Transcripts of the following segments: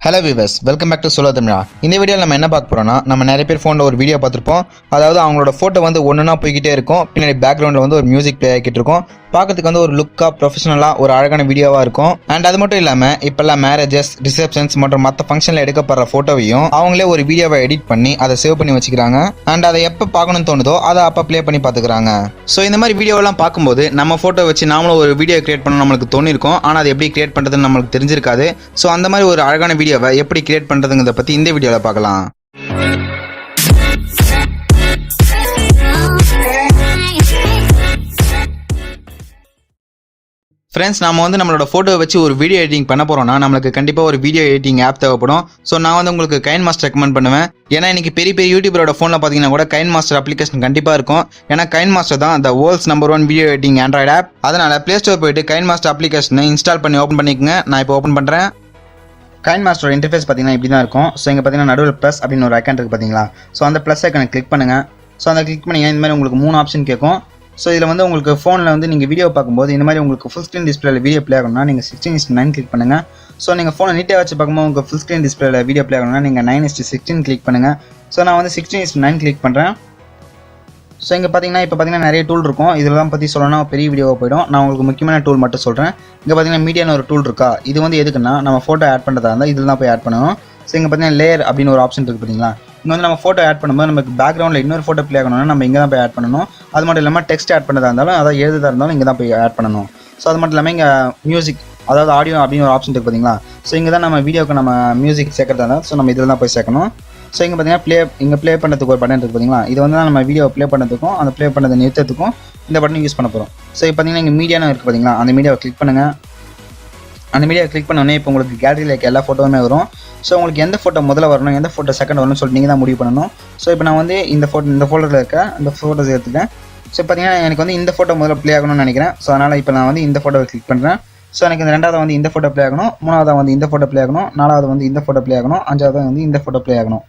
Hello viewers, welcome back to solotamizharj. இந்த வீடியோல நம்ம என்ன பார்க்க போறோம்னா நம்ம நிறைய பேர் ஃபோன்ல ஒரு வீடியோ பார்த்திருப்போம். அதாவது அவங்களோட போட்டோ வந்து ஒண்ணா போயிட்டே இருக்கும். பின்னாடி பேக்ரவுண்ட்ல வந்து ஒரு மியூசிக் ப்ளே ஆகிட்டு இருக்கும். பார்க்கிறதுக்கு வந்து ஒரு லுக்கா ப்ரொஃபஷனலா ஒரு அழகான வீடியோவா இருக்கும். அண்ட் அது மட்டும் இல்லாம இப்பெல்லாம் மேரேஜஸ், ரிசப்ஷன்ஸ் மற்றும் மற்ற ஃபங்க்ஷன்ல எடுக்கப்படுற போட்டோவையும் அவங்களே ஒரு வீடியோவை எடிட் பண்ணி அதை சேவ் பண்ணி வச்சுக்கிறாங்க. அண்ட் அதை எப்போ பார்க்கணும்னு தோணுதோ அதை அப்போ ப்ளே பண்ணி பார்த்துக்கிறாங்க. ஸோ இந்த மாதிரி வீடியோவெல்லாம் பார்க்கும்போது நம்ம போட்டோ வச்சு நாமளும் ஒரு வீடியோ கிரியேட் பண்ண நம்மளுக்கு தோணிருக்கும். ஆனால் அது எப்படி கிரியேட் பண்ணுறதுன்னு நம்மளுக்கு தெரிஞ்சிருக்காது. ஸோ அந்த மாதிரி ஒரு அழகான வீடியோவை எப்படி கிரியேட் பண்ணுறதுங்கிறத பற்றி இந்த வீடியோவில் பார்க்கலாம். ஃப்ரெண்ட்ஸ், நம்ம வந்து நம்மளோட ஃபோட்டோ வச்சு ஒரு வீடியோ எடிட்டிங் பண்ண போகிறோம்னா நம்மளுக்கு கண்டிப்பாக ஒரு வீடியோ எடிட்டிங் ஆப் தேவைப்படும். ஸோ நான் வந்து உங்களுக்கு கைன்மாஸ்டர் ரெக்கமெண்ட் பண்ணுவேன். ஏன்னா இன்னைக்கு பெரிய பெரிய யூடியூபரோட ஃபோனில் பார்த்தீங்கன்னா கூட கைன்மாஸ்டர் அப்ளிகேஷன் கண்டிப்பாக இருக்கும். ஏன்னா கைன்மாஸ்டர் தான் the world's number 1 video editing Android app. அதனால் ப்ளே ஸ்டோர் போயிட்டு கைன்மாஸ்டர் அப்ளிகேஷனை இன்ஸ்டால் பண்ணி ஓப்பன் பண்ணிக்கோங்க. நான் இப்போ ஓப்பன் பண்ணுறேன். கைன்மாஸ்டரோட இன்டர்ஃபேஸ் பார்த்தீங்கன்னா இப்படி தான் இருக்கும். ஸோ இங்கே பார்த்தீங்கன்னா நடுவில் ப்ளஸ் அப்படின்னு ஒரு ஐக்கான் இருக்குது பார்த்தீங்களா. ஸோ அந்த ப்ளஸ் ஐக்கானை கிளிக் பண்ணுங்கள். ஸோ அந்த கிளிக் பண்ணிங்கன்னா இந்த மாதிரி உங்களுக்கு 3 ஆப்ஷன் கேட்கும். ஸோ இதில் வந்து உங்களுக்கு ஃபோனில் வந்து நீங்கள் வீடியோ பார்க்கும்போது இந்த மாதிரி உங்களுக்கு ஃபுல் ஸ்க்ரீன் டிஸ்பிளேல வீடியோ ப்ளே ஆகணும்னா நீங்கள் 16:9 கிளிக் பண்ணுங்கள். ஸோ நீங்கள் ஃபோனை நீட்டாக வச்சு பார்க்கும்போது உங்களுக்கு ஃபுல் ஸ்க்ரீன் டிஸ்பிளேல வீடியோ ப்ளே ஆகணும்னா நீங்கள் 9:16 கிளிக் பண்ணுங்கள். ஸோ நான் வந்து 16:9 கிளிக் பண்ணுறேன். ஸோ இங்கே பார்த்தீங்கன்னா இப்போ பார்த்தீங்கன்னா நிறைய டூல் இருக்கும். இதெல்லாம் பற்றி சொல்லணும்னா பெரிய வீடியோவாக போய்டும். நான் உங்களுக்கு முக்கியமான டூல் மட்டும் சொல்கிறேன். இங்கே பார்த்தீங்கன்னா மீடியான ஒரு டூல் இருக்கா. இது வந்து எதுக்குன்னா நம்ம ஃபோட்டோ ஆட் பண்ணுறதா இருந்தால் இதில் தான் போய் ஆட் பண்ணணும். ஸோ இங்கே பார்த்தீங்கன்னா லேயர் அப்படின்னு ஒரு ஆப்ஷன் இருக்குது பார்த்தீங்களா. இங்கே வந்து நம்ம ஃபோட்டோ ஆட் பண்ணும்போது நமக்கு பேக்ரவுண்டில் இன்னொரு ஃபோட்டோ ப்ளே ஆகணும்னா நம்ம இங்கே தான் போய் ஆட் பண்ணணும். அது மட்டும் இல்லாமல் டெக்ஸ்ட் ஆட் பண்ணுறதா இருந்தாலும் அதாவது எழுதுறதா இருந்தாலும் இங்கே தான் போய் ஆட் பண்ணணும். ஸோ அது மட்டும் இல்லாமல் இங்கே மியூசிக் அதாவது ஆடியோ அப்படின்னு ஒரு ஆப்ஷன் இருக்குது பார்த்தீங்களா. ஸோ இங்கே தான் நம்ம வீடியோக்கு நம்ம மியூசிக் சேர்க்கறதா இருந்தால் ஸோ நம்ம இதில் தான் போய் சேர்க்கணும். ஸோ இங்கே பார்த்தீங்கன்னா ப்ளே பண்ணுறதுக்கு ஒரு பட்டன் இருக்குது பார்த்தீங்களா. இது வந்து நம்ம வீடியோ ப்ளே பண்ணுறதுக்கும் அந்த ப்ளே பண்ணதை நிறுத்தத்துக்கும் இந்த பட்டன் யூஸ் பண்ண போகிறோம். ஸோ இப்போ பார்த்தீங்கன்னா இங்கே மீடியானு இருக்குது பார்த்தீங்களா. அந்த மீடியாவை கிளிக் பண்ணுங்கள். அந்த மீடியாவை கிளிக் பண்ணோடனே இப்போ உங்களுக்கு கேலரியில் இருக்க எல்லா ஃபோட்டோவுமே வரும். ஸோ உங்களுக்கு எந்த ஃபோட்டோ முதல்ல வரணும், எந்த ஃபோட்டோ செகண்ட் வரணும்னு சொல்லிட்டு நீங்கள் தான் முடிவு பண்ணணும். ஸோ இப்போ நான் வந்து இந்த ஃபோல்டரில் இருக்க இந்த ஃபோட்டோஸ் எடுத்துட்டேன். ஸோ பார்த்தீங்கன்னா எனக்கு வந்து இந்த ஃபோட்டோ முதல்ல ப்ளே ஆகணும்னு நினைக்கிறேன். ஸோ அதனால் இப்போ நான் வந்து இந்த ஃபோட்டோவை கிளிக் பண்ணுறேன். ஸோ எனக்கு இந்த ரெண்டாவது வந்து இந்த ஃபோட்டோ ப்ளே ஆகணும், மூணாவது வந்து இந்த ஃபோட்டோ ப்ளே ஆகணும், நாலாவது வந்து இந்த ஃபோட்டோ ப்ளே ஆகணும், அஞ்சாவது வந்து இந்த ஃபோட்டோ ப்ளே ஆகணும்.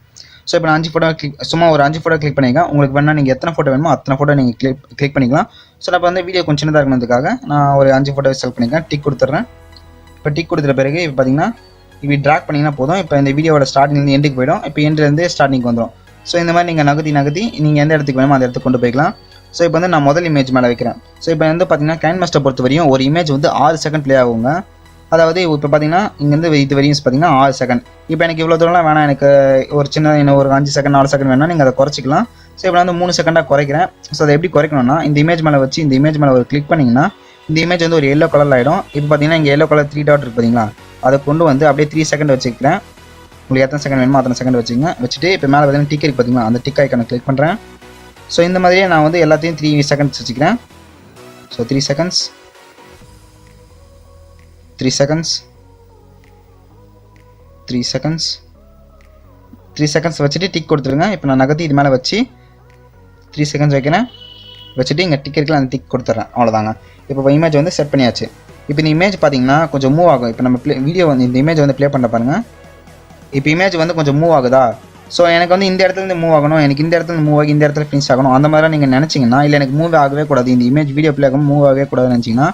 ஸோ இப்போ நான் 5 ஃபோட்டோ சும்மா ஒரு 5 ஃபோட்டோ கிளிக் பண்ணிக்கலாம். உங்களுக்கு வேணால் நீங்கள் எத்தனை ஃபோட்டோ வேணுமோ அத்தனை ஃபோட்டோ நீங்கள் கிளிக் பண்ணிக்கலாம். ஸோ நான் இப்போ வந்து வீடியோ கொஞ்சம் சின்னதாக இருக்கணுன்றதுக்காக நான் ஒரு 5 ஃபோட்டோ செலக்ட் பண்ணிக்கிறேன். டிக் கொடுத்துட்றேன். இப்போ டிக் கொடுத்துட்ட பிறகு இப்போ பார்த்தீங்கன்னா இப்படி ட்ராக் பண்ணிங்கன்னா போதும். இப்போ இந்த வீடியோவோட ஸ்டார்டிங்லேருந்து எண்டுக்கு போய்டும். இப்போ எண்ட்லேருந்து ஸ்டார்டிங்க்கு வந்துடும். ஸோ இந்த மாதிரி நீங்கள் நகர்த்தி நீங்கள் எந்த இடத்துக்கு வேணுமோ அந்த இடத்துக்கு கொண்டு போய்க்கலாம். ஸோ இப்போ வந்து நான் முதல் இமேஜ் மேலே வைக்கிறேன். ஸோ இப்போ வந்து பார்த்தீங்கன்னா கைன்மாஸ்டர் பொறுத்த வரையும் ஒரு இமேஜ் வந்து 6 செகண்ட் ப்ளே ஆகுங்க. அதாவது இப்போ பார்த்தீங்கன்னா இங்கேருந்து இது வரையும் பார்த்தீங்கன்னா 6 செகண்ட். இப்போ எனக்கு இவ்வளோ தூரம்லாம் வேணாம், எனக்கு ஒரு சின்ன இன்னும் ஒரு 5 செகண்ட் 4 செகண்ட் வேணால் நீங்கள் அதை குறைச்சிக்கலாம். ஸோ இப்போ நான் வந்து 3 செகண்டாக குறைக்கிறேன். ஸோ அதை எப்படி குறைக்கணும்னா இந்த இமேஜ் மேலே வச்சு இந்த இமேஜ் மேலே ஒரு கிளிக் பண்ணிங்கன்னா இந்த இமேஜ் வந்து ஒரு எல்லோ கலரில் ஆகிடும். இப்போ பார்த்தீங்கன்னா இங்கே எல்லோ கலர் 3 டாட் இருக்குது பார்த்தீங்களா. அதை கொண்டு வந்து அப்படியே 3 செகண்ட் வச்சுக்கிறேன். உங்களுக்கு எத்தனை செகண்ட் வேணுமோ அத்தனை செகண்ட் வச்சுங்க. வச்சுட்டு இப்போ மேலே பார்த்தீங்கன்னா டிக் இருக்குது பார்த்தீங்களா, அந்த டிக் ஐக்கானை கிளிக் பண்ணுறேன். ஸோ இந்த மாதிரியே நான் வந்து எல்லாத்தையும் 3 செகண்ட்ஸ் வச்சுக்கிறேன். So 3 seconds 3 seconds 3 seconds 3 seconds வச்சுட்டு டிக் கொடுத்துருங்க. இப்போ நான் நகர்த்தி இது மேலே வச்சு 3 செகண்ட்ஸ் வைக்கிறேன். வச்சுட்டு இங்கே டிக் இருக்குல்ல அந்த டிக் கொடுத்துட்றேன். அவ்வளோதாங்க. இப்போ இமேஜ் வந்து செட் பண்ணியாச்சு. இப்போ இந்த இமேஜ் பார்த்தீங்கன்னா கொஞ்சம் மூவ் ஆகும். இப்போ நம்ம வீடியோ வந்து இந்த இமேஜ் வந்து ப்ளே பண்ண பாருங்கள். இப்போ இமேஜ் வந்து கொஞ்சம் மூவ் ஆகுதா. ஸோ எனக்கு வந்து இந்த இடத்துலேருந்து மூவ் ஆகணும், எனக்கு இந்த இடத்துல மூவ் ஆகி இந்த இடத்துல ஃபினிஷ் ஆகணும் அந்த மாதிரிலாம் நீங்கள் நினச்சிங்கன்னா, இல்லை எனக்கு மூவ் ஆகவே கூடாது, இந்த இமேஜ் வீடியோ ப்ளே ஆகும் மூவ் ஆகவே கூடாதுன்னு நினச்சிங்கன்னா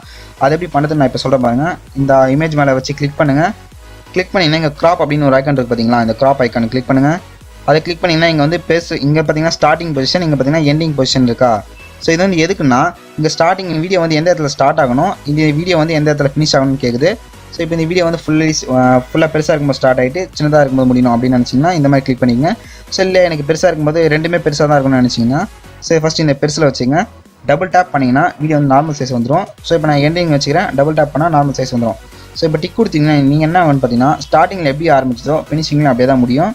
அதை எப்படி பண்ணுறது நான் இப்போ சொல்கிறேன் பாருங்கள். இந்த இமேஜ் மேலே வச்சு கிளிக் பண்ணுங்கள். கிளிக் பண்ணிங்கன்னா இங்கே க்ராப் அப்படின்னு ஒரு ஐக்கான் இருக்குது பார்த்தீங்களா. இந்த க்ராப் ஐக்கான் கிளிக் பண்ணுங்கள். அதை கிளிக் பண்ணிங்கன்னா இங்கே வந்து இங்கே பார்த்தீங்கன்னா ஸ்டார்டிங் பொசிஷன், இங்கே பார்த்தீங்கன்னா எண்டிங் பொசிஷன் இருக்கா. ஸோ இது வந்து எதுக்குன்னா இங்கே ஸ்டார்டிங் வீடியோ வந்து எந்த இடத்துல ஸ்டார்ட் ஆகணும், இந்த வீடியோ வந்து எந்த இடத்துல ஃபினிஷ் ஆகணும்னு கேட்குது. ஸோ இப்போ இந்த வீடியோ வந்து ஃபுல்லாக பெருசாக இருக்கும்போது ஸ்டார்ட் ஆகிட்டு சின்னதாக இருக்கும்போது முடியணும் அப்படின்னு நினச்சிங்கன்னா இந்த மாதிரி கிளிக் பண்ணிங்க. ஸோ இல்லை எனக்கு பெருசாக இருக்கும்போது ரெண்டுமே பெருசாக தான் இருக்கும்னு நினச்சிங்கன்னா ஸோ ஃபஸ்ட்டு இந்த பெருசில் வச்சுங்க. டபுள் டேப் பண்ணிங்கன்னா வீடியோ வந்து நார்மல் சைஸ் வந்துடும். ஸோ இப்போ நான் எண்டிங் வச்சுக்கிறேன். டபுள் டேப் பண்ணால் நார்மல் சைஸ் வந்துடும். ஸோ இப்போ டிக் கொடுத்தீங்கன்னா நீங்கள் என்ன ஆகுன்னு பார்த்தீங்கன்னா ஸ்டார்டிங்கில் எப்படி ஆரம்பிச்சதோ ஃபினிஷிங்லையும் அப்படியே தான் முடியும்.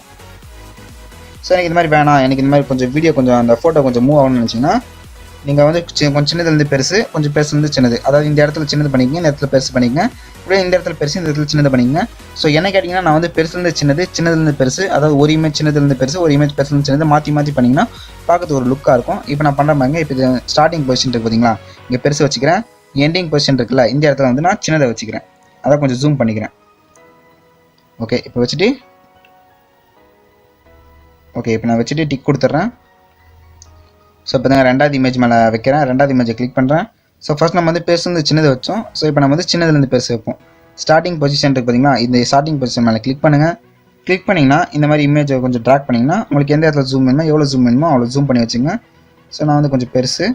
ஸோ எனக்கு இந்த மாதிரி வேணாம், எனக்கு இந்த மாதிரி கொஞ்சம் வீடியோ கொஞ்சம் அந்த ஃபோட்டோ கொஞ்சம் மூவ் ஆகணும்னு நினச்சிங்கன்னா நீங்கள் வந்து கொஞ்சம் சின்னதுலேருந்து பெருசு, கொஞ்சம் பெருசுலேருந்து சின்னது, அதாவது இந்த இடத்துல சின்னது பண்ணிக்கங்க, இந்த இடத்துல பெருசு பண்ணிக்கங்க, இப்படியே இந்த இடத்துல பெருசு, இந்த இடத்துல சின்னது பண்ணிக்கங்க. ஸோ என்ன கேட்டிங்கன்னா நான் வந்து பெருசுலேருந்து சின்னது, சின்னதுலேருந்து பெருசு, அதாவது ஒரு இமேஜ் சின்னதுலேருந்து பெருசு, ஒரு இமேஜ் பெருசுலேருந்து சின்னது மாற்றி பண்ணிங்கன்னா பார்க்கறது ஒரு லுக்காக இருக்கும். இப்போ நான் பண்ணுற பாருங்க. இப்போ இது ஸ்டார்டிங் பொசிஷன் இருக்குது பார்த்தீங்களா, இங்கே பெருசு வச்சுக்கிறேன். எண்டிங் பொசிஷன் இருக்குல்ல, இந்த இடத்துல வந்து நான் சின்னதை வச்சுக்கிறேன். அதை கொஞ்சம் ஜூம் பண்ணிக்கிறேன். ஓகே இப்போ வச்சுட்டு இப்போ நான் வச்சுட்டு டிக் கொடுத்துட்றேன். ஸோ இப்போ தான் ரெண்டாவது இமேஜ் மேலே வைக்கிறேன். ரெண்டாவது இமேஜை கிளிக் பண்ணுறேன். ஸோ ஃபஸ்ட் நம்ம வந்து பெருசுலேருந்து சின்னது வச்சோம். ஸோ இப்போ நம்ம வந்து சின்னதுலேருந்து பெருசு வைப்போம். ஸ்டார்டிங் பொசிஷன் இருக்குது பார்த்தீங்களா, இந்த ஸ்டார்டிங் பொசிஷன் மேலே கிளிக் பண்ணுங்கள். கிளிக் பண்ணிங்கன்னா இந்த மாதிரி இமேஜை கொஞ்சம் ட்ராக் பண்ணிங்கன்னா உங்களுக்கு எந்த இடத்துல ஜூம் வேணுமோ எவ்வளோ ஜூம் வேணுமோ அவ்வளோ ஜூம் பண்ணி வச்சுங்க. ஸோ நான் வந்து கொஞ்சம் பெருசு.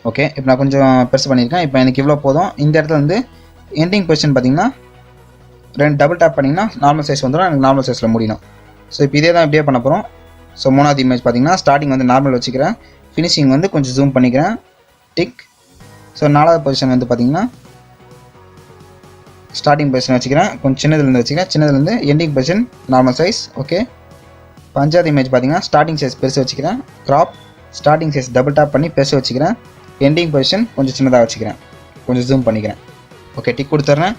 ஓகே, இப்போ நான் கொஞ்சம் பெருசு பண்ணியிருக்கேன். இப்போ எனக்கு இவ்வளோ போதும். இந்த இடத்துல வந்து எண்டிங் பொசிஷன் பார்த்தீங்கன்னா 2 டபுள் டேப் பண்ணிங்கன்னா நார்மல் சைஸ் வந்துடும். எனக்கு நார்மல் சைஸில் முடியணும். ஸோ இப்போ இதே தான் இப்படியே பண்ண போகிறோம். ஸோ 3வது இமேஜ் பார்த்தீங்கன்னா ஸ்டார்டிங் வந்து நார்மல் வச்சுக்கிறேன். ஃபினிஷிங் வந்து கொஞ்சம் ஜூம் பண்ணிக்கிறேன். டிக். ஸோ 4வது பொசிஷன் வந்து பார்த்தீங்கன்னா ஸ்டார்டிங் பொசிஷன் வச்சுக்கிறேன். கொஞ்சம் சின்னதுலேருந்து வச்சுக்கிறேன். சின்னதுலேருந்து ending position normal size. Okay, 5வது இமேஜ் பார்த்தீங்கன்னா ஸ்டார்டிங் சைஸ் பெருசு வச்சுக்கிறேன். Crop. Starting size double tap பண்ணி பெருசு வச்சுக்கிறேன். எண்டிங் பொசிஷன் கொஞ்சம் சின்னதாக வச்சுக்கிறேன். கொஞ்சம் ஜூம் பண்ணிக்கிறேன். ஓகே, டிக் கொடுத்துட்றேன்.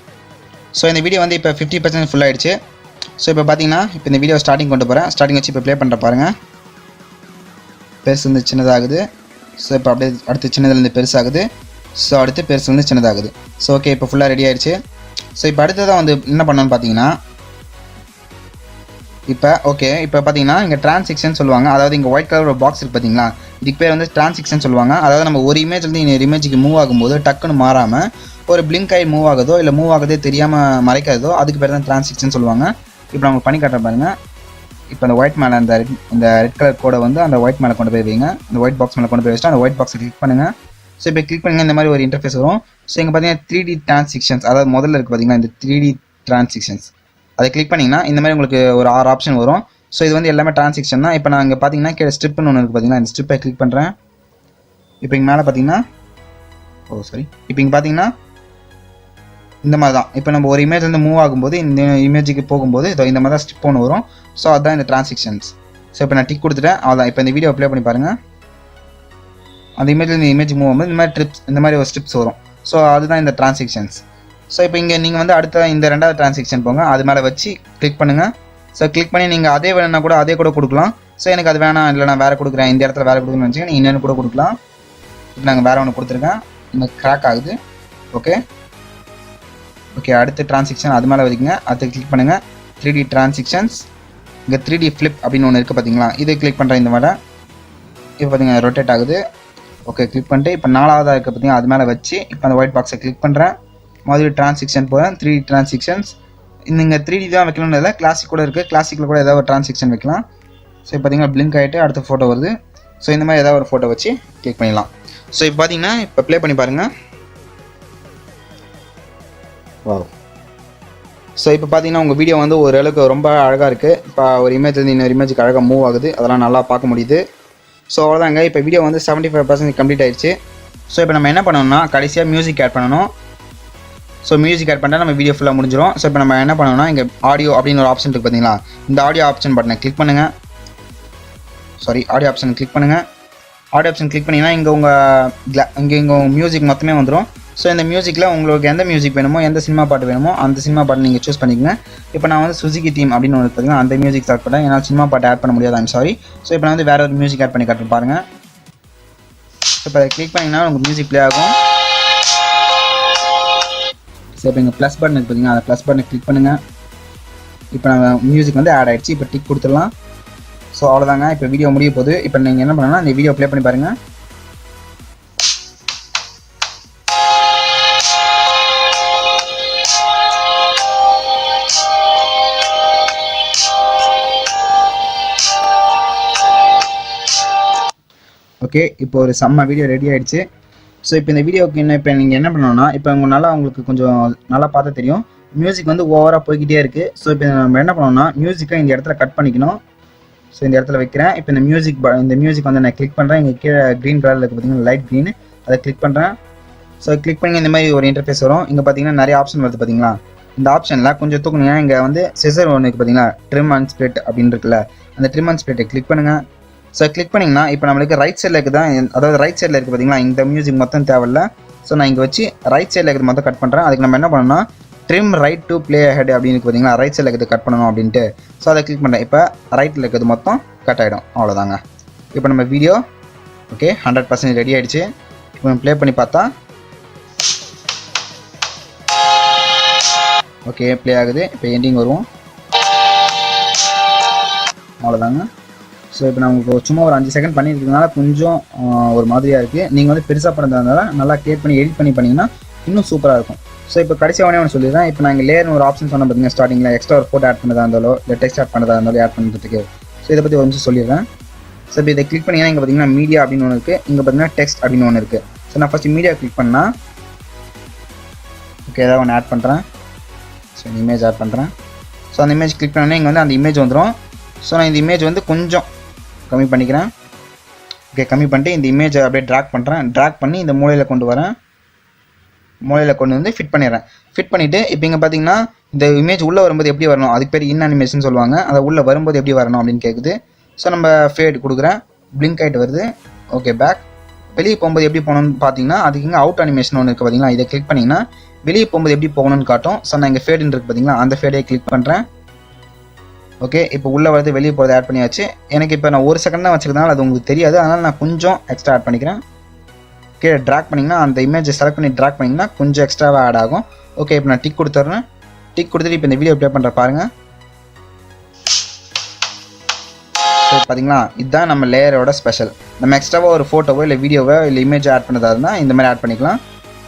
ஸோ இந்த வீடியோ வந்து இப்போ 50% ஃபுல் ஆகிடுச்சு. ஸோ இப்போ பார்த்தீங்கன்னா இப்போ இந்த வீடியோ ஸ்டார்டிங் கொண்டு போகிறேன். ஸ்டார்டிங் வச்சு இப்போ ப்ளே பண்ணுற பாருங்கள். பெருசு வந்து சின்னதாகுது. ஸோ இப்போ அப்படியே அடுத்து சின்னதுலேருந்து பெருசாகுது. ஸோ அடுத்து பெருசு வந்து சின்னதாகுது. ஸோ ஓகே, இப்போ ஃபுல்லாக ரெடி ஆகிடுச்சு. ஸோ இப்போ அடுத்ததான் வந்து என்ன பண்ணணும்னு பார்த்தீங்கன்னா இப்போ பார்த்தீங்கன்னா இங்கே டிரான்சிக்ஷன் சொல்லுவாங்க. அதாவது இங்கே ஒயிட் கலர் ஒரு பாக்ஸ் இருக்குது பார்த்தீங்களா, இதுக்கு பேர் வந்து டிரான்சிக்ஷன் சொல்லுவாங்க. அதாவது நம்ம ஒரு இமேஜ்லேருந்து இன்னொரு இமேஜுக்கு மூவ் ஆகும்போது டக்குன்னு மாறாமல் ஒரு பிளிங்க் ஆகி மூவ் ஆகுதோ இல்லை மூவ் ஆகுதே தெரியாமல் மறைக்காதோ அதுக்கு பேர் தான் டிரான்சிக்ஷன் சொல்லுவாங்க. இப்போ நம்ம பண்ணி காட்டுற பாருங்கள். இப்போ அந்த ஒயிட் மேலே இந்த ரெட் கலர் கோடை வந்து அந்த ஒயிட் மேலே கொண்டு போய் வைங்க. அந்த ஒயிட் பாக்ஸ் மேலே கொண்டு போய் வச்சுட்டு அந்த ஒயிட் பாக்ஸை கிளிக் பண்ணுங்கள். ஸோ இப்போ கிளிக் பண்ணுங்கள், இந்த மாதிரி ஒரு இன்டர்ஃபேஸ் வரும். ஸோ இங்கே பார்த்தீங்கன்னா 3D டிரான்சிக்ஷன்ஸ், அதாவது முதல்ல இருக்குது பார்த்தீங்கன்னா இந்த 3D டிரான்சிக்ஷன்ஸ், அதை கிளிக் பண்ணிங்கன்னா இந்த மாதிரி உங்களுக்கு ஒரு 6 ஆப்ஷன் வரும். ஸோ இது வந்து எல்லாமே டிரான்சிக்ஷன் தான். இப்போ நான் இங்கே பார்த்தீங்கன்னா கீழே ஸ்ட்ரிப்னு ஒன்று இருக்குது பார்த்தீங்கன்னா, இந்த ஸ்ட்ரிப்பை கிளிக் பண்ணுறேன். இப்போ இங்கே மேலே பார்த்தீங்கன்னா இப்போ இங்கே பார்த்தீங்கன்னா இந்த மாதிரி தான். இப்போ நம்ம ஒரு இமேஜ்லேருந்து மூவ் ஆகும்போது இந்த இமேஜுக்கு போகும்போது இந்த மாதிரி தான் ஸ்ட்ரிப் ஒன்று வரும். ஸோ அதுதான் இந்த டிரான்சிக்ஷன்ஸ். ஸோ இப்போ நான் டிக் கொடுத்துட்டேன். அவ்வளோதான். இப்போ இந்த வீடியோ ப்ளே பண்ணி பாருங்கள். அந்த இமேஜ்லேருந்து இமேஜ் மூவ் ஆகும்போது இந்த மாதிரி ஒரு ஸ்ட்ரிப்ஸ் வரும். ஸோ அதுதான் இந்த டிரான்சிக்ஷன்ஸ். ஸோ இப்போ இங்கே நீங்கள் வந்து அடுத்த இந்த 2வது டிரான்சிக்ஷன் போங்க. அது மேலே வச்சு கிளிக் பண்ணுங்கள். ஸோ கிளிக் பண்ணி நீங்கள் அதே வேணும்னா கூட அதே கூட கொடுக்கலாம். ஸோ எனக்கு அது வேணாம், இல்லை நான் வேறு கொடுக்குறேன், இந்த இடத்துல வேறு கொடுக்கணும்னு வச்சுக்கோங்க, நீங்கள் இன்னொன்று கூட கொடுக்கலாம். இப்போ நாங்கள் வேறு ஒன்று கொடுத்துருக்கேன். இந்த கிராக் ஆகுது. ஓகே, அடுத்த டிரான்சிக்ஷன் அது மேலே வைக்கிங்க. அதை கிளிக் பண்ணுங்கள். 3D டிரான்சிக்ஷன்ஸ். இங்கே 3D ஃப்ளிப் அப்படின்னு ஒன்று இருக்குது பார்த்தீங்களா, இதை கிளிக் பண்ணுறேன். இந்த மாதிரி இப்போ பார்த்தீங்கன்னா ரொட்டேட் ஆகுது. ஓகே, கிளிக் பண்ணிட்டு இப்போ 4வதாக இருக்க பார்த்தீங்கன்னா அது மேலே வச்சு இப்போ அந்த ஒயிட் பாக்ஸை கிளிக் பண்ணுறேன். மறுபடியும் டிரான்சிக்ஷன் போகிறேன். 3D டிரான்சிக்ஷன்ஸ். நீங்கள் 3D தான் வைக்கணும்னு இல்லை, கிளாசிக் கூட இருக்குது. கிளாசிக்கில் கூட ஏதாவது ஒரு டிரான்சிக்ஷன் வைக்கலாம். ஸோ இப்போ பார்த்தீங்கன்னா பிளிங்க் ஆகிட்டு அடுத்த ஃபோட்டோ வருது. ஸோ இந்த மாதிரி ஏதாவது ஒரு ஃபோட்டோ வச்சு கிளிக் பண்ணிடலாம். ஸோ இப்போ பார்த்தீங்கன்னா இப்போ ப்ளே பண்ணி பாருங்கள். ஸோ இப்போ பார்த்தீங்கன்னா உங்கள் வீடியோ வந்து ஓரளவுக்கு ரொம்ப அழகாக இருக்குது. இப்போ ஒரு இமேஜ் வந்து இன்னொரு இமேஜுக்கு அழகாக மூவ் ஆகுது. அதெல்லாம் நல்லா பார்க்க முடியுது. ஸோ அவ்வளோதாங்க. இப்போ வீடியோ வந்து 75% கம்ப்ளீட் ஆயிடுச்சு. ஸோ இப்போ நம்ம என்ன பண்ணணும்னா கடைசியாக மியூசிக் ஆட் பண்ணணும். ஸோ மியூசிக் ஆட் பண்ணால் நம்ம வீடியோ ஃபுல்லாக முடிஞ்சிடும். ஸோ இப்போ நம்ம என்ன பண்ணணும்னா இங்கே ஆடியோ அப்படின்னு ஒரு ஆப்ஷன் இருக்குது பார்த்தீங்களா, இந்த ஆடியோ ஆப்ஷன் பட்டனை கிளிக் பண்ணுங்கள். ஆடியோ ஆப்ஷன் கிளிக் பண்ணுங்கள். ஆடியோ ஆப்ஷன் கிளிக் பண்ணிங்கன்னா இங்கே உங்கள் மியூசிக் மொத்தமே வந்துடும். ஸோ இந்த மியூசிக்கில் உங்களுக்கு எந்த மியூசிக் வேணுமோ, எந்த சினிமா பாட்டு வேணுமோ அந்த சினிமா பாட்டு நீங்கள் சூஸ் பண்ணிக்கோங்க. இப்போ நான் வந்து சுசுகி தீம் அப்படின்னு ஒன்று பார்த்தீங்கன்னா அந்த மியூசிக் ஸ்டார்ட் பண்ணேன். ஏன்னா சினிமா பாட்டு ஆட் பண்ண முடியாது, ஐம் சாரி. ஸோ இப்போ நான் வந்து வேறு ஒரு மியூசிக் ஆட் பண்ணி காட்டுறேன் பாருங்கள். ஸோ இப்போ அதை கிளிக் பண்ணிங்கன்னா உங்கள் மியூசிக் ப்ளே ஆகும். ஸோ இப்போ இங்கே ப்ளஸ் பட்டன் பார்த்தீங்கன்னா அந்த ப்ளஸ் பட்டனை கிளிக் பண்ணுங்கள். இப்போ நம்ம மியூசிக் வந்து ஆட் ஆகிடுச்சு. இப்போ டிக் கொடுத்துடலாம். ஸோ அவ்வளோதாங்க. இப்போ வீடியோ முடிய போகுது. இப்போ நீங்கள் என்ன பண்ணணும்னா இந்த வீடியோ ப்ளே பண்ணி பாருங்கள். ஓகே, இப்போ ஒரு செம்ம வீடியோ ரெடி ஆகிடுச்சு. ஸோ இப்போ இந்த வீடியோக்கு இப்போ நீங்கள் என்ன பண்ணணும்னா இப்போ உங்களுக்கு கொஞ்சம் நல்லா பார்த்தா தெரியும் மியூசிக் வந்து ஓவராக போய்கிட்டே இருக்குது. ஸோ இப்போ நம்ம என்ன பண்ணணும்னா மியூசிக்கை இந்த இடத்துல கட் பண்ணிக்கணும். ஸோ இந்த இடத்துல வைக்கிறேன். இப்போ இந்த மியூசிக் வந்து நான் கிளிக் பண்ணுறேன். இங்கே கீழே க்ரீன் கலரில் இருக்குது பார்த்தீங்கன்னா லைட் க்ரீன், அதை கிளிக் பண்ணுறேன். ஸோ கிளிக் பண்ணி இந்த மாதிரி ஒரு இன்டர்ஃபேஸ் வரும். இங்கே பார்த்தீங்கன்னா நிறைய ஆப்ஷன் வருது பார்த்தீங்களா. இந்த ஆப்ஷனில் கொஞ்சம் தூக்குனீங்கன்னா இங்கே வந்து சிசர் ஒன்று இருக்குது பார்த்தீங்களா, ட்ரிம் அண்ட் ஸ்ப்ளிட் அப்படின்னு இருக்குல்ல, அந்த ட்ரிம் அண்ட் ஸ்ப்ளிட்டை கிளிக் பண்ணுங்கள். ஸோ கிளிக் பண்ணிங்கன்னா இப்போ நம்மளுக்கு ரைட் சைடில் இருக்குது தான், அதாவது ரைட் சைடில் இருக்குது பார்த்தீங்களா, இந்த மியூசிக் மொத்தம் தேவையில்ல. ஸோ நான் இங்கே வச்சு ரைட் சைடில் இருக்கிறது மொத்தம் கட் பண்ணுறேன். அதுக்கு நம்ம என்ன பண்ணணும்னா trim right to play head அப்படின்னு இருக்குது பார்த்தீங்களா, ரைட் சைடில் இருக்கிறது கட் பண்ணணும் அப்படின்ட்டு. ஸோ அதை கிளிக் பண்ணுறேன். இப்போ ரைட்டில் இருக்கிறது மொத்தம் கட் ஆகிடும். அவ்வளோதாங்க. இப்போ நம்ம வீடியோ ஓகே 100% ரெடி ஆகிடுச்சு. இப்போ நம்ம ப்ளே பண்ணி பார்த்தா ஓகே ப்ளே ஆகுது. இப்போ எண்டிங் வருவோம். அவ்வளோதாங்க. ஸோ இப்போ நான் உங்களுக்கு சும்மா ஒரு 5 செகண்ட் பண்ணியிருக்கிறதுனால கொஞ்சம் ஒரு மாதிரியாக இருக்குது. நீங்கள் வந்து பெருசாக பண்ணுறதுனால நல்லா கிரியேட் பண்ணி எடிட் பண்ணிங்கன்னா இன்னும் சூப்பராக இருக்கும். ஸோ இப்போ கடைசியாகவே ஒன்று சொல்லிடுறேன். இப்போ நாங்கள் லேயர்னு ஒரு ஆப்ஷன் சொன்ன பார்த்தீங்கன்னா ஸ்டார்டிங்கில் எக்ஸ்ட்ரா ஒரு ஃபோட்டோ ஆட் பண்ணதா இருந்தாலோ இல்லை டெக்ஸ்ட் ஆட் பண்ணதா இருந்தாலும் ஆட் பண்ணுறதுக்கு. ஸோ இதை பற்றி ஒரு நிமிஷம் சொல்லிடுறேன். ஸோ இப்போ இதை கிளிக் பண்ணிங்கன்னா இங்கே பார்த்தீங்கன்னா மீடியா அப்படின்னு ஒன்று இருக்குது, இங்கே பார்த்தீங்கன்னா டெக்ஸ்ட் அப்படின்னு ஒன்று இருக்குது. ஸோ நான் ஃபஸ்ட்டு மீடியா கிளிக் பண்ணால் ஓகே ஏதாவது ஒன்று ஆட் பண்ணுறேன். ஸோ இந்த இமேஜ் ஆட் பண்ணுறேன். ஸோ அந்த இமேஜ் கிளிக் பண்ணோன்னே இங்கே வந்து அந்த இமேஜ் வந்துடும். ஸோ நான் இந்த இமேஜ் வந்து கொஞ்சம் கம்மி பண்ணிக்கிறேன். ஓகே கம்மி பண்ணிட்டு இந்த இமேஜை அப்படியே ட்ராக் பண்ணுறேன். ட்ராக் பண்ணி இந்த மூலையில் கொண்டு வரேன். மூலையில் கொண்டு வந்து ஃபிட் பண்ணிடுறேன். ஃபிட் பண்ணிவிட்டு இப்போ இங்கே பார்த்தீங்கன்னா இந்த இமேஜ் உள்ளே வரும்போது எப்படி வரணும், அதுக்கு பேர் இன் அனிமேஷன் சொல்லுவாங்க. அதை உள்ளே வரும்போது எப்படி வரணும் அப்படின்னு கேட்குது. ஸோ நம்ம ஃபேட் கொடுக்குறேன், பிளிங்க் ஆகிட்டு வருது. Okay back. வெளியே போகும்போது எப்படி போகணும்னு பார்த்தீங்கன்னா அதுக்கு இங்கே அவுட் அனிமேஷன் ஒன்று இருக்குது பார்த்தீங்களா, இதை கிளிக் பண்ணிங்கன்னா வெளியே போகும்போது எப்படி போகணும்னு காட்டும். ஸோ நான் இங்கே ஃபேடுன்னு இருக்குது பார்த்தீங்களா, அந்த ஃபேடையை கிளிக் பண்ணுறேன். ஓகே இப்போ உள்ளே வரது வெளியே போகிறது ஆட் பண்ணியாச்சு. எனக்கு இப்போ நான் 1 செகண்ட் தான் வச்சுருக்கனால அது உங்களுக்கு தெரியாது, அதனால் நான் கொஞ்சம் எக்ஸ்ட்ரா ஆட் பண்ணிக்கிறேன். கீழே ட்ராக் பண்ணிங்கன்னா அந்த இமேஜை செலக்ட் பண்ணி ட்ராக் பண்ணிங்கன்னா கொஞ்சம் எக்ஸ்ட்ராவாக ஆட் ஆகும். ஓகே இப்போ நான் டிக் கொடுத்துட்றேன். டிக் கொடுத்துட்டு இப்போ இந்த வீடியோ ப்ளே பண்ணுற பாருங்கள். ஸோ பார்த்தீங்களா இதுதான் நம்ம லேயரோட ஸ்பெஷல். நம்ம எக்ஸ்ட்ராவாக ஒரு ஃபோட்டோவோ இல்லை வீடியோவோ இல்லை இமேஜ் ஆட் பண்ணதா இருந்தால் இந்த மாதிரி ஆட் பண்ணிக்கலாம்.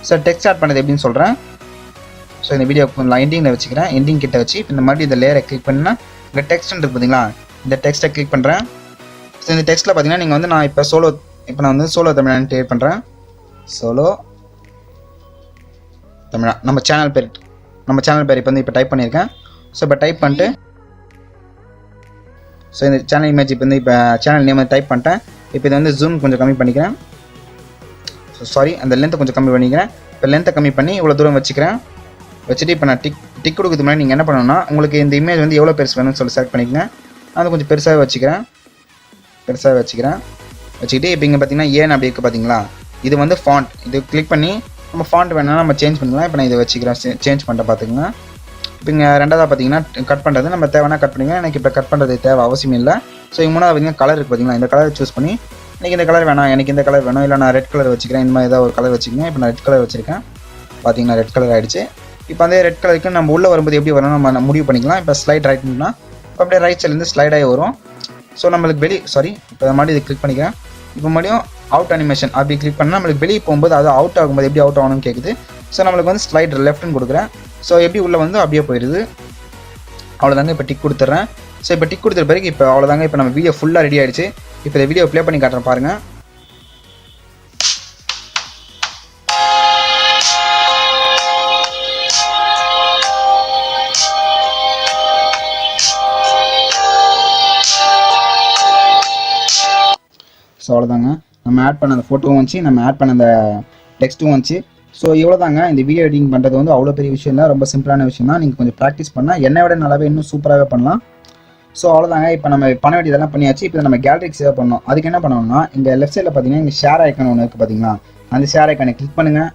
ஸோ டெக்ஸ்ட் ஆட் பண்ணது எப்படின்னு சொல்கிறேன். ஸோ இந்த வீடியோ நான் எண்டிங்கில் வச்சுக்கிறேன். எண்டிங் கிட்ட வச்சு இப்போ இந்த மாதிரி இந்த லேயரை கிளிக் பண்ணினா இங்கே டெக்ஸ்ட்னு இருக்குது பார்த்தீங்களா, இந்த டெக்ஸ்ட்டை கிளிக் பண்ணுறேன். ஸோ இந்த டெக்ஸ்ட்டில் பார்த்தீங்கன்னா நீங்கள் வந்து நான் இப்போ நான் வந்து சோலோ தமிழான்னு டைப் பண்ணுறேன். சோலோ தமிழா நம்ம சேனல் பேர் இப்போ வந்து இப்போ டைப் பண்ணியிருக்கேன். ஸோ இப்போ டைப் பண்ணிட்டு ஸோ இந்த சேனல் இமேஜ் இப்போ வந்து இப்போ சேனல் நேம் டைப் பண்ணிட்டேன். இப்போ இதை வந்து ஜூம் கொஞ்சம் கம்மி பண்ணிக்கிறேன். ஸோ சாரி அந்த லென்த்தை கொஞ்சம் கம்மி பண்ணிக்கிறேன். இப்போ லென்த்தை கம்மி பண்ணி இவ்வளோ தூரம் வச்சுக்கிறேன். வச்சுட்டு இப்போ நான் டிக் கொடுக்குறது முன்னாடி நீங்கள் என்ன பண்ணணும்னா உங்களுக்கு இந்த இமேஜ் வந்து எவ்வளோ பெருசு வேணும்னு சொல்லி செலக்ட் பண்ணிக்கங்க. நான் கொஞ்சம் பெருசாக வச்சுக்கிறேன். வச்சுக்கிட்டு இப்போ இங்கே பார்த்தீங்கன்னா ஏன்னு அப்படி இருக்குது பார்த்தீங்களா, இது வந்து ஃபாண்ட். இது கிளிக் பண்ணி நம்ம ஃபாண்ட் வேணால் நம்ம சேஞ்ச் பண்ணிக்கலாம். இப்போ நான் இதை வச்சுக்கிறேன், சேஞ்ச் பண்ணிட்டு பார்த்துக்கங்க. இப்போ இங்கே ரெண்டாவது பார்த்தீங்கன்னா கட் பண்ணுறது நம்ம தேவைன்னா கட் பண்ணிங்க. எனக்கு இப்போ கட் பண்ணுறது தேவை அவசியம் இல்லை. ஸோ இங்கே மூணாவது பார்த்தீங்கன்னா கலர் இருக்குது பார்த்தீங்களா, இந்த கலர் சூஸ் பண்ணி எனக்கு இந்த கலர் வேணாம், எனக்கு இந்த கலர் வேணும், இல்லை நான் ரெட் கலர் வச்சுக்கிறேன். இந்த மாதிரி ஏதாவது ஒரு கலர் வச்சுக்கங்க. இப்போ நான் ரெட் கலர் வச்சுருக்கேன். பார்த்தீங்கன்னா ரெட் கலர் ஆகிடுச்சு. இப்போ அந்த ரெட் கலருக்கு நம்ம உள்ளே வரும்போது எப்படி வரணும் நம்ம முடிவு பண்ணிக்கலாம். இப்போ ஸ்லைட் ரைட்னா இப்போ அப்படியே ரைட் சைட்லேருந்து ஸ்லைடாகி வரும். ஸோ நம்மளுக்கு இப்போ மறுபடியும் இது கிளிக் பண்ணிக்கிறேன். இப்போ மறுபடியும் அவுட் அனிமேஷன் அப்படி கிளிக் பண்ணால் நம்மளுக்கு வெளியே போகும்போது அது அவுட் ஆகும்போது எப்படி அவுட் ஆகணும்னு கேட்குது. ஸோ நம்மளுக்கு வந்து ஸ்லைட் லெஃப்ட்னு கொடுக்குறேன். ஸோ எப்படி உள்ளே வந்து அப்படியே போயிடுது. அவ்வளோதாங்க. இப்போ டிக் கொடுத்துட்றேன். ஸோ இப்போ டிக் கொடுத்த பிறகு இப்போ அவ்வளோதாங்க. இப்போ நம்ம வீடியோ ஃபுல்லாக ரெடி ஆகிடுச்சு. இப்போ இந்த வீடியோ ப்ளே பண்ணி காட்டுறேன் பாருங்கள். ஸோ அவ்வளோதாங்க. நம்ம ஆட் பண்ண அந்த ஃபோட்டோவும் வந்துச்சு, நம்ம ஆட் பண்ண அந்த டெக்ஸ்ட்டும் வந்துச்சு. ஸோ இவ்வளோ தாங்க. இந்த வீடியோ எடிட்டிங் பண்ணுறது வந்து அவ்வளோ பெரிய விஷயம் இல்லை, ரொம்ப சிம்பிளான விஷயம் தான். நீங்கள் கொஞ்சம் ப்ராக்டிஸ் பண்ணால் என்னை விட நல்லாவே இன்னும் சூப்பராகவே பண்ணலாம். ஸோ அவ்வளோதாங்க. இப்போ நம்ம பண்ண வேண்டியதெல்லாம் பண்ணியாச்சு. இப்போ நம்ம கேலரிக்கு சேவ் பண்ணோம். அதுக்கு என்ன பண்ணணும்னா இங்கே லெஃப்ட் சைடில் பார்த்தீங்கன்னா இங்கே ஷேர் ஐக்கான் ஒன்று இருக்குது பார்த்தீங்களா, அந்த ஷேர் ஐக்கானை கிளிக் பண்ணுங்கள்.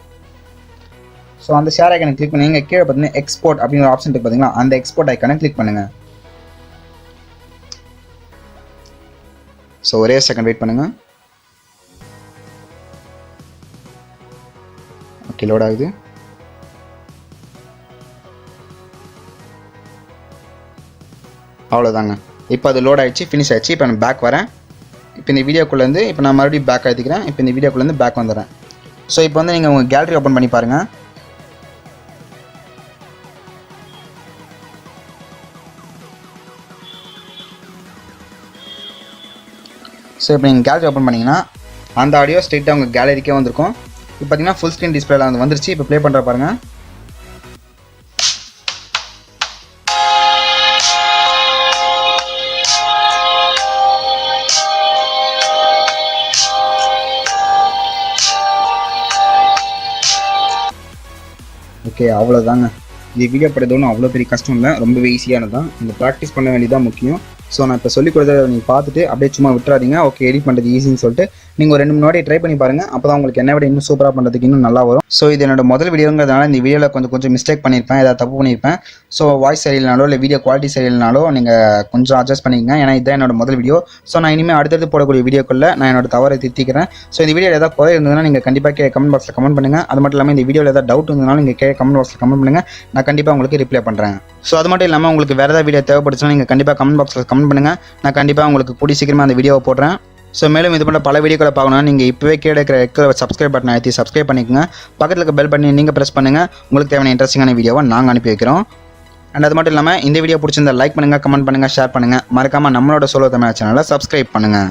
ஸோ அந்த ஷேர் ஐக்கானை கிளிக் பண்ணி இங்கே கீழே பார்த்தீங்கன்னா எக்ஸ்போர்ட் அப்படிங்கிற ஆப்ஷன் இருக்குது பார்த்தீங்களா, அந்த எக்ஸ்போர்ட் ஐக்கானை கிளிக் பண்ணுங்கள். ஸோ ஒரே செகண்ட் வெயிட் பண்ணுங்கள். ஓகே லோட் ஆகுது. அவ்வளோதாங்க. இப்போ அது லோட் ஆகிடுச்சு, ஃபினிஷ் ஆகிடுச்சு. இப்போ நான் பேக் வரேன். இப்போ இந்த வீடியோக்குள்ளேருந்து இப்போ நான் மறுபடியும் பேக் எடுத்துக்கிறேன். இப்போ இந்த வீடியோக்குள்ளேருந்து பேக் வந்துடுறேன். ஸோ இப்போ வந்து நீங்கள் உங்கள் கேலரி ஓப்பன் பண்ணி பாருங்கள். ஸோ இப்போ நீங்கள் கேலரி ஓப்பன் பண்ணிங்கன்னா அந்த ஆடியோ ஸ்ட்ரெயிட்டாக உங்கள் கேலரிக்கே வந்திருக்கும். இப்போ பார்த்தீங்கன்னா ஃபுல் ஸ்க்ரீன் டிஸ்பிளேல வந்து வந்துருச்சு. இப்போ ப்ளே பண்ணுற பாருங்கள். ஓகே அவ்வளோதாங்க. இந்த வீடியோ படுறது ஒன்றும் அவ்வளோ பெரிய கஷ்டம் இல்லை, ரொம்பவே ஈஸியானது தான். இந்த ப்ராக்டிஸ் பண்ண வேண்டியதான் முக்கியம். ஸோ நான் இப்போ சொல்லிக் கொடுத்ததை நீங்கள் பார்த்துட்டு அப்படியே சும்மா விட்டுறாதீங்க. ஓகே எடிட் பண்ணுறது ஈஸின்னு சொல்லிட்டு நீங்கள் ஒரு 2 3 வாட்டி ட்ரை பண்ணி பாருங்கள். அப்போ தான் உங்களுக்கு என்ன விட இன்னும் சூப்பராக பண்ணுறதுக்கு இன்னும் நல்லா வரும். ஸோ இது என்னோட முதல் வீடியோங்கிறதுனால இந்த வீடியோவில் கொஞ்சம் மிஸ்டேக் பண்ணியிருப்பேன், ஏதாவது தப்பு பண்ணியிருப்பேன். ஸோ வாய்ஸ் சரியில்லைனாலோ இல்லை வீடியோ குவாலிட்டி சரியில்லைனாலோ நீங்கள் கொஞ்சம் அட்ஜஸ்ட் பண்ணிக்கங்க. ஏன்னா இதுதான் என்னோட முதல் வீடியோ. ஸோ நான் இனிமேல் அடுத்தது போடக்கூடிய வீடியோக்குள்ளே நான் என்னோட தவறை திருத்திக்கிறேன். ஸோ இந்த வீடியோவில் ஏதாவது குறை இருந்ததுன்னா நீங்கள் கண்டிப்பாக கமெண்ட் பாக்ஸில் கமெண்ட் பண்ணுங்கள். அது மட்டும் இல்லாமல் இந்த வீடியோவில் ஏதாவது டவுட் இருந்ததுனாலும் நீங்கள் கமெண்ட் பாக்ஸில் கமெண்ட் பண்ணுங்கள். நான் கண்டிப்பாக உங்களுக்கு ரிப்ளை பண்ணுறேன். ஸோ அது மட்டும் இல்லாமல் உங்களுக்கு வேறு ஏதாவது வீடியோ தேவைப்படுச்சுன்னா நீங்கள் கண்டிப்பாக கமெண்ட் பாக்ஸில் கமெண்ட் பண்ணுங்கள். நான் கண்டிப்பாக உங்களுக்கு கூடிய சீக்கிரமாக அந்த வீடியோவை போடுறேன். ஸோ மேலும் இது போன்ற பல வீடியோக்களை பார்க்கணும்னா நீங்கள் இப்போவே கீழே இருக்கிற சப்ஸ்கிரைப் பட்டனை அழுத்தி சப்ஸ்கிரைப் பண்ணிக்கோங்க. பக்கத்தில் இருக்க பெல் பட்டனை நீங்கள் ப்ரெஸ் பண்ணுங்கள். உங்களுக்கு தேவையான இன்ட்ரெஸ்டிங்கான வீடியோவை நாங்கள் அனுப்பி வைக்கிறோம். அண்ட் அது மட்டும் இல்லாமல் இந்த வீடியோ பிடிச்சிருந்தா லைக் பண்ணுங்கள், கமெண்ட் பண்ணுங்கள், ஷேர் பண்ணுங்கள். மறக்காமல் நம்மளோட சோலோ தமிழ் சேனலை சப்ஸ்கிரைப் பண்ணுங்கள்.